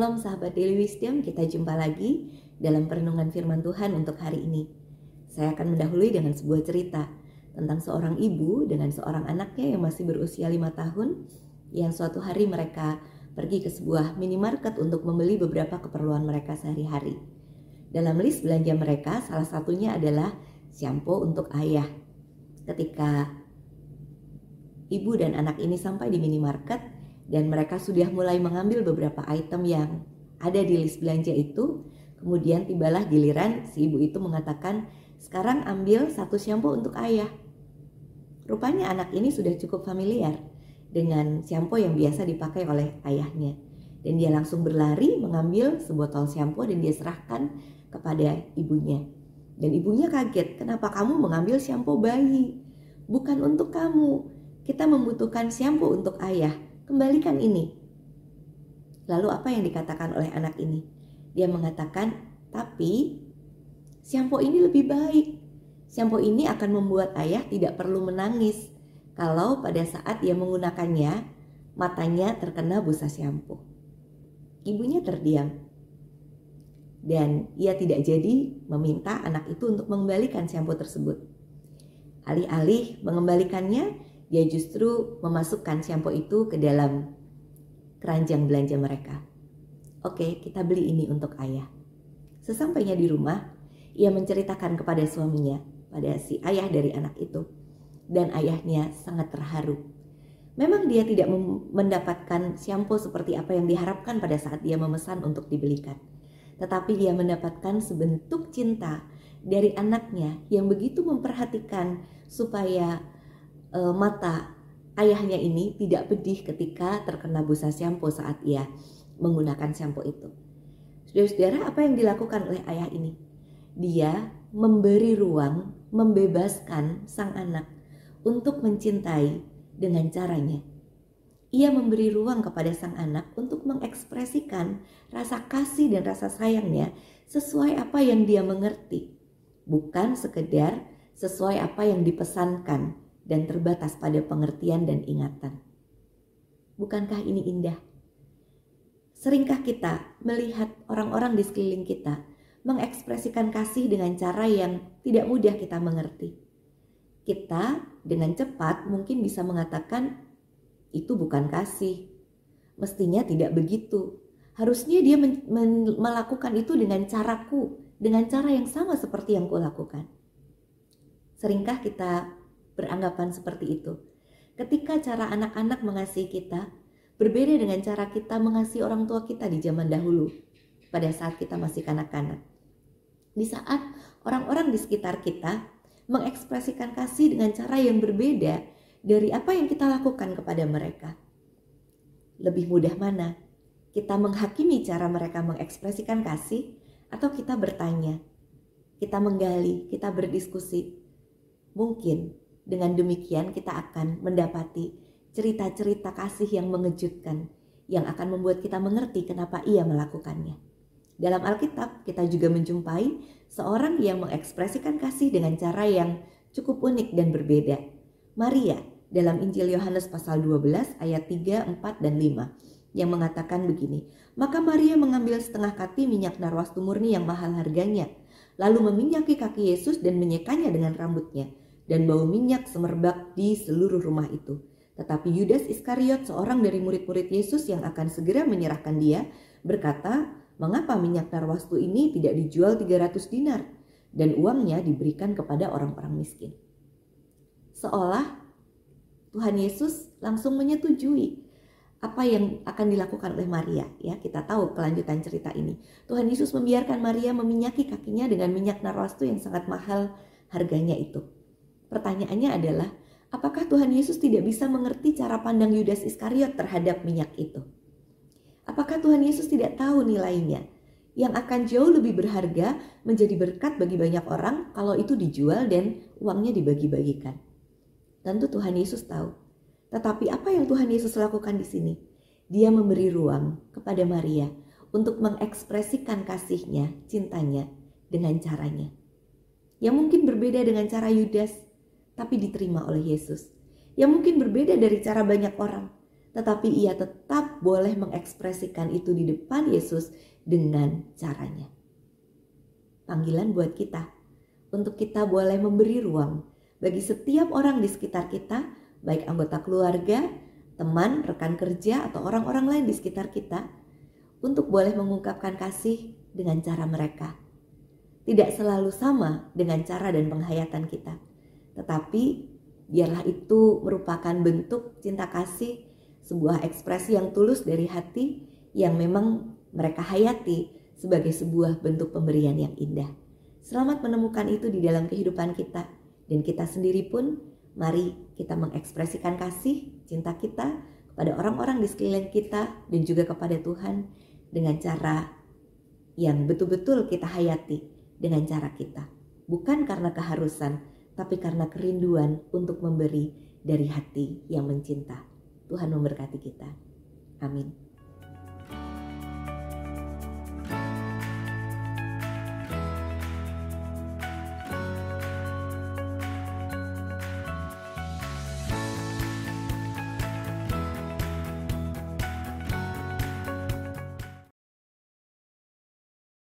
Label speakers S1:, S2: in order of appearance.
S1: Shalom sahabat Daily Wisdom, kita jumpa lagi dalam perenungan firman Tuhan untuk hari ini. Saya akan mendahului dengan sebuah cerita tentang seorang ibu dengan seorang anaknya yang masih berusia 5 tahun, yang suatu hari mereka pergi ke sebuah minimarket untuk membeli beberapa keperluan mereka sehari-hari. Dalam list belanja mereka, salah satunya adalah shampoo untuk ayah. Ketika ibu dan anak ini sampai di minimarket, dan mereka sudah mulai mengambil beberapa item yang ada di list belanja itu, kemudian tibalah giliran si ibu itu mengatakan, sekarang ambil satu shampoo untuk ayah. Rupanya anak ini sudah cukup familiar dengan shampoo yang biasa dipakai oleh ayahnya. Dan dia langsung berlari mengambil sebotol shampoo dan dia serahkan kepada ibunya. Dan ibunya kaget, kenapa kamu mengambil shampoo bayi? Bukan untuk kamu, kita membutuhkan shampoo untuk ayah. Kembalikan ini. Lalu apa yang dikatakan oleh anak ini? Dia mengatakan, tapi shampoo ini lebih baik. Shampoo ini akan membuat ayah tidak perlu menangis kalau pada saat ia menggunakannya matanya terkena busa shampoo. Ibunya terdiam dan ia tidak jadi meminta anak itu untuk mengembalikan shampoo tersebut. Alih-alih mengembalikannya, dia justru memasukkan shampoo itu ke dalam keranjang belanja mereka. Oke, kita beli ini untuk ayah. Sesampainya di rumah, ia menceritakan kepada suaminya, pada si ayah dari anak itu. Dan ayahnya sangat terharu. Memang dia tidak mendapatkan shampoo seperti apa yang diharapkan pada saat dia memesan untuk dibelikan. Tetapi dia mendapatkan sebentuk cinta dari anaknya yang begitu memperhatikan supaya mata ayahnya ini tidak pedih ketika terkena busa shampoo saat ia menggunakan shampoo itu. Saudara-saudara, apa yang dilakukan oleh ayah ini? Dia memberi ruang, membebaskan sang anak untuk mencintai dengan caranya. Ia memberi ruang kepada sang anak untuk mengekspresikan rasa kasih dan rasa sayangnya sesuai apa yang dia mengerti. Bukan sekedar sesuai apa yang dipesankan dan terbatas pada pengertian dan ingatan. Bukankah ini indah? Seringkah kita melihat orang-orang di sekeliling kita mengekspresikan kasih dengan cara yang tidak mudah kita mengerti. Kita dengan cepat mungkin bisa mengatakan, itu bukan kasih. Mestinya tidak begitu. Harusnya dia melakukan itu dengan caraku, dengan cara yang sama seperti yang kulakukan. Seringkah kita beranggapan seperti itu? Ketika cara anak-anak mengasihi kita berbeda dengan cara kita mengasihi orang tua kita di zaman dahulu, pada saat kita masih kanak-kanak. Di saat orang-orang di sekitar kita mengekspresikan kasih dengan cara yang berbeda dari apa yang kita lakukan kepada mereka. Lebih mudah mana? Kita menghakimi cara mereka mengekspresikan kasih, atau kita bertanya, kita menggali, kita berdiskusi? Mungkin dengan demikian kita akan mendapati cerita-cerita kasih yang mengejutkan, yang akan membuat kita mengerti kenapa ia melakukannya. Dalam Alkitab kita juga menjumpai seorang yang mengekspresikan kasih dengan cara yang cukup unik dan berbeda. Maria dalam Injil Yohanes pasal 12 ayat 3, 4, dan 5 yang mengatakan begini, maka Maria mengambil setengah kati minyak narwastu murni yang mahal harganya, lalu meminyaki kaki Yesus dan menyekanya dengan rambutnya. Dan bau minyak semerbak di seluruh rumah itu. Tetapi Yudas Iskariot, seorang dari murid-murid Yesus yang akan segera menyerahkan dia, berkata, mengapa minyak narwastu ini tidak dijual 300 dinar dan uangnya diberikan kepada orang-orang miskin? Seolah Tuhan Yesus langsung menyetujui apa yang akan dilakukan oleh Maria. Ya, kita tahu kelanjutan cerita ini. Tuhan Yesus membiarkan Maria meminyaki kakinya dengan minyak narwastu yang sangat mahal harganya itu. Pertanyaannya adalah, apakah Tuhan Yesus tidak bisa mengerti cara pandang Yudas Iskariot terhadap minyak itu? Apakah Tuhan Yesus tidak tahu nilainya yang akan jauh lebih berharga menjadi berkat bagi banyak orang kalau itu dijual dan uangnya dibagi-bagikan? Tentu Tuhan Yesus tahu. Tetapi apa yang Tuhan Yesus lakukan di sini? Dia memberi ruang kepada Maria untuk mengekspresikan kasihnya, cintanya dengan caranya. Yang mungkin berbeda dengan cara Yudas, tapi diterima oleh Yesus. Yang mungkin berbeda dari cara banyak orang, tetapi ia tetap boleh mengekspresikan itu di depan Yesus dengan caranya. Panggilan buat kita, untuk kita boleh memberi ruang bagi setiap orang di sekitar kita, baik anggota keluarga, teman, rekan kerja, atau orang-orang lain di sekitar kita, untuk boleh mengungkapkan kasih dengan cara mereka. Tidak selalu sama dengan cara dan penghayatan kita, tetapi biarlah itu merupakan bentuk cinta kasih, sebuah ekspresi yang tulus dari hati yang memang mereka hayati sebagai sebuah bentuk pemberian yang indah. Selamat menemukan itu di dalam kehidupan kita, dan kita sendiri pun mari kita mengekspresikan kasih, cinta kita kepada orang-orang di sekeliling kita dan juga kepada Tuhan dengan cara yang betul-betul kita hayati dengan cara kita. Bukan karena keharusan, tapi karena kerinduan untuk memberi dari hati yang mencinta. Tuhan memberkati kita. Amin.